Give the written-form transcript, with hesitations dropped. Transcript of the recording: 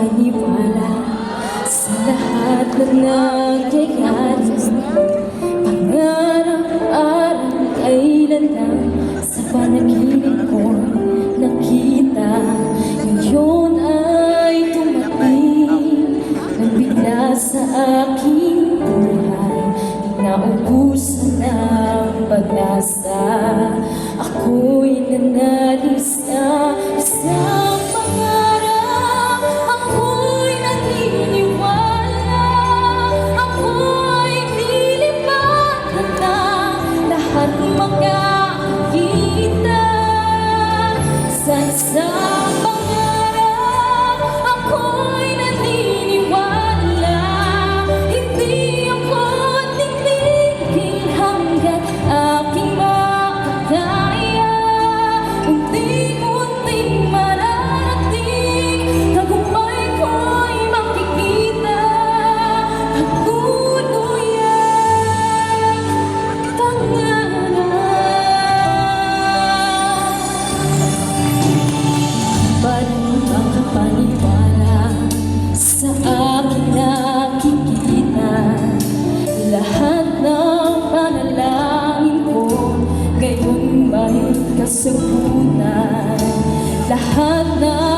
makapaniwala sa lahat na nangyayari. Pangarap-arang kailan lang sa panaginip ko nakita. Ngayon ay tumating nang bigla sa aking buhay. Naubusan ng pag-asa, ako'y nanalis na isang pangarap. Ako'y naniniwala, ako'y lilipatan na lahat makakita sa isang pangarap. Ako'y naniniwala, hindi ako titigil hanggat aking makakaya. Unti-unting mararating, tagumpay ko'y makikita. Pagtuluyang pangarap. Parang makapaniwala sa aking nakikita. Lahat ng panalangin ko ngayon may kasagutan. Lahat ng